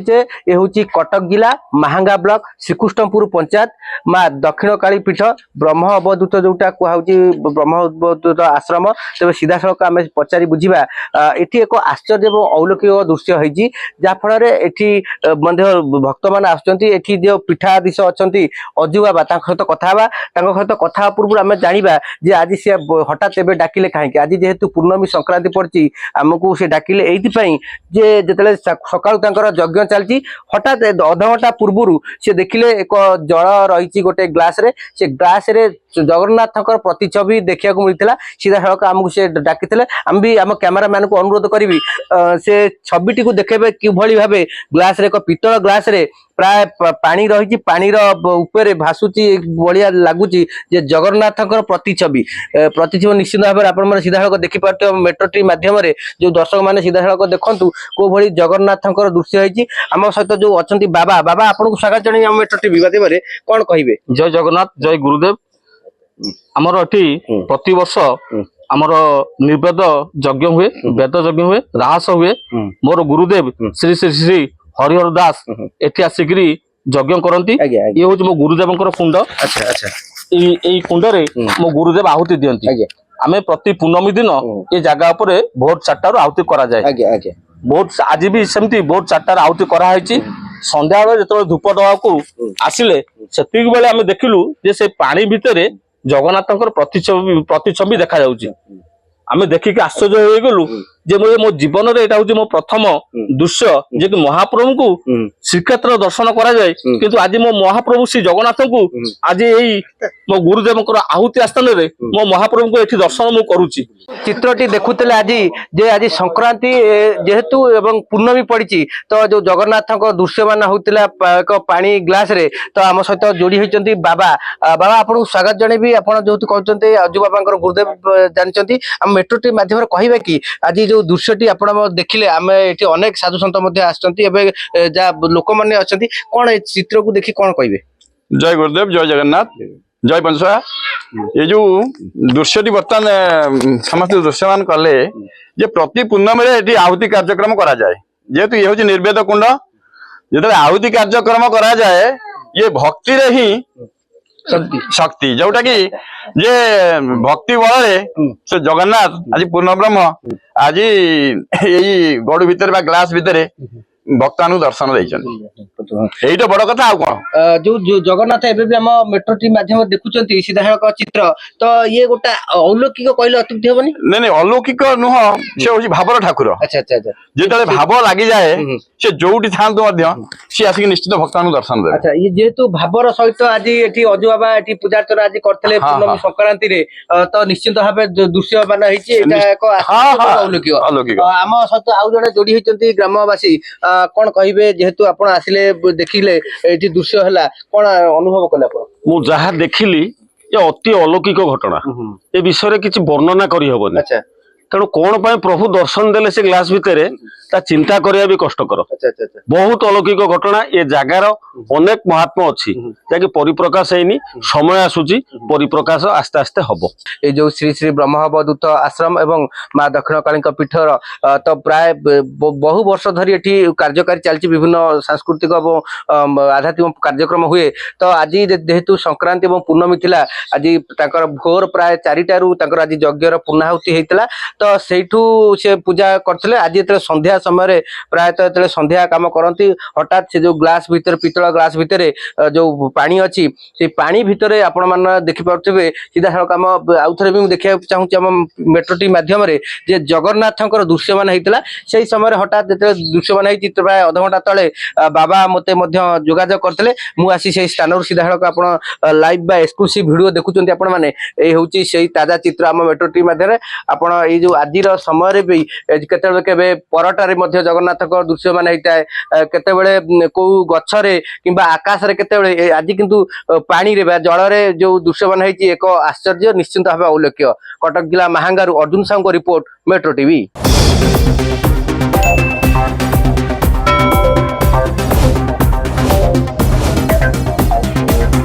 जे ये हूँ कटक जिला महांगा ब्लॉक श्रीकृष्णपुर पंचायत माँ दक्षिण काली पीठ ब्रह्म अवधूत जोटा कहूँ ब्रह्म अवधूत आश्रम तेज सीधा सड़क आम पचारि बुझा ये एक आश्चर्य और अलौकिक दृश्य होती जहाँफल भक्त मैंने आसुँच जो पीठाधीश अच्छा अजु बाबा सहित कथा सहित कथा पूर्व आम जाना जे आज सी हठात एवं डाकिले कहीं आज जेहेतु पूर्णमी संक्रांति पड़ी आमको से डाकिले ये जिते सका यज्ञ चलती हठात अधघंटा पूर्व से देखिले एक जल रही गोटे ग्लास रे से ग्लास रे जगन्नाथ प्रतिछवि देखा मिलता सीधा सड़क आमको से डाकी आम भी आम कैमेरा मैन को अनुरोध करी से छविटी को देखेबे किभली भाबे ग्लास रे एक पितल ग्लास रे प्राय पानी रही पानी ऊपर भासुची बढ़िया लगुच जगन्नाथ प्रतिछवि निश्चित भाव में आप सीधा सड़क देखिपे मेट्रो टी मध्यम जो दर्शक मैंने सीधा सड़क देखूँ को भली जगन्नाथ दृश्य होती आम सहित जो अच्छा बाबा बाबा आपको स्वागत जन मेट्रो टी माध्यम कौन कहे जय जगन्नाथ जय गुरुदेव आमर एटी प्रति वर्ष आमर निर्वेद यज्ञ हुए वेद यज्ञ हुए राहस हुए मोर गुरुदेव श्री श्री श्री हरिहर दास एटी आसिकी यज्ञ करती ये हूँ मो गुरुदेव कुंड कुंड मो गुरुदेव आहुति दियंती आमे प्रति पूर्णमी दिन ये जगह पर भोर 4 आहुति करा जाए बहुत आज भी सेमती बहुत 4 आहुति कराई संध्या बेले जो धूप दवा को आसिले से बेले आम देखिलु जे से पानी भितर जगन्नाथ प्रतिछवि देखा जाउची आमे देखिक आश्चर्य हो गलु जे मो जीवन रे एटा होची मो प्रथम दृश्य जे कि महाप्रभु को श्रीक्षेत्र दर्शन करा जाए किंतु आज मो महाप्रभु श्री जगन्नाथ को आज यही मो गुरुदेव आहुति स्थान रे मो महाप्रभु को एठी दर्शन मु करूची चित्रटी देखुतले आज जे आज संक्रांति जेहेतु एवं पूर्णमी पड़ी तो जो जगन्नाथ दृश्य मान होता एक पानी ग्लास रे तो आम सहित जोड़ी होती बाबा बाबा आपको स्वागत जनइबी आप जो कहते अजु बाबा गुरुदेव जानते आम मेट्रो टी मध्यम कहे कि आज जो दृश्यटी आप देखिले आम ये अनेक साधु सन्त लोक मैंने अच्छा कौन चित्र को देखी कौन कहे जय गुरुदेव जय जगन्नाथ जय बंशा ये जो दृश्यटी बर्तमान समस्त दृश्यमान कले जे प्रति पूर्णमी ये आहुति कार्यक्रम करा जाए जेहेतु ये हूँ निर्वेद कुंड जो आहुति कार्यक्रम करा जाए ये भक्ति रे ही शक्ति जोटा कि जे भक्ति बल से जगन्नाथ आज पूर्ण ब्रह्म आज यही गड़ू भितर ग्लास भितर भक्त दर्शन देते बड़ कथा जो जगन्नाथ एवं भी आम मेट्रो टी मध्यम देखुं सीधा सड़क चित्र तो ये गोटा अलौकिक कहले अत्युक्ति हेनी नहीं अलौकिक नुह से हूँ भावर ठाकुर जो भाव लगी जाए से जोटी था सी आसिक निश्चित भक्त दर्शन दे अच्छा ये जेहेतु भावर सहित आज ये अजु बाबा ये पूजा अर्चना आज करते पूर्णमी संक्रांति तो निश्चित भाव दृश्य मान अलौकिक आम सहित आउ जड़े जोड़ी होती ग्रामवासी कौन कहे जेहेतु आप आसिले देखिले ये दृश्य है कौन अनुभव कले मु जहा देखिली ये अति अलौकिक घटना ए विषय किसी वर्णना करी हबनी अच्छा तेणु कौन पाए प्रभु दर्शन देले से ग्लास भितर ता चिंता करिया भी कष्टकर बहुत अलौकिक घटना ये जगार अनेक महात्मा अच्छी जैकि परिप्रकाश है समय आसूची परिप्रकाश आस्ते आस्ते हम ये जो श्री श्री ब्रह्म अवधूत आश्रम एवं माँ दक्षिण काली पीठर तो प्राय बहु वर्ष धरी ये कार्यकारी चलती विभिन्न सांस्कृतिक आध्यात्मिक कार्यक्रम हुए तो आज जेहेतु संक्रांति और पूर्णमी थिला आज भोर प्राय 4टारू आज यज्ञर पूर्णाहुति होता तो सेठू से पूजा करते आज जो संध्या समय प्रायतः जो संध्या काम करती हठात से जो ग्लास भितर पितल ग्लास भितर जो पानी अच्छी से पानी भितर आपण मान देखिपे सीधा सड़क आम आउ थे भी देखा चाहूँगी आम मेट्रो टी मध्यम जे जगन्नाथ दृश्य मान होता से समय हठात जो दृश्य मान होती प्राय अधघंटा तले बाबा मत जोगाजोग करते मुझे से स्थान सीधा सड़क आप लाइव बा एक्सक्लूसिव वीडियो देखुं आपण मैंने ये हूँ से ताजा चित्र आम मेट्रो टी मध्यम आप जो आज समय भी केते परटारे जगन्नाथ दृश्य मान होता है केते कौ गछरे कि आकाश केते आज किंतु पानी रे जल रे जो दृश्य मान होती एक आश्चर्य निश्चिंत भाव अलौकिक कटक जिला महांगारू Arjun Sahu report Metro TV.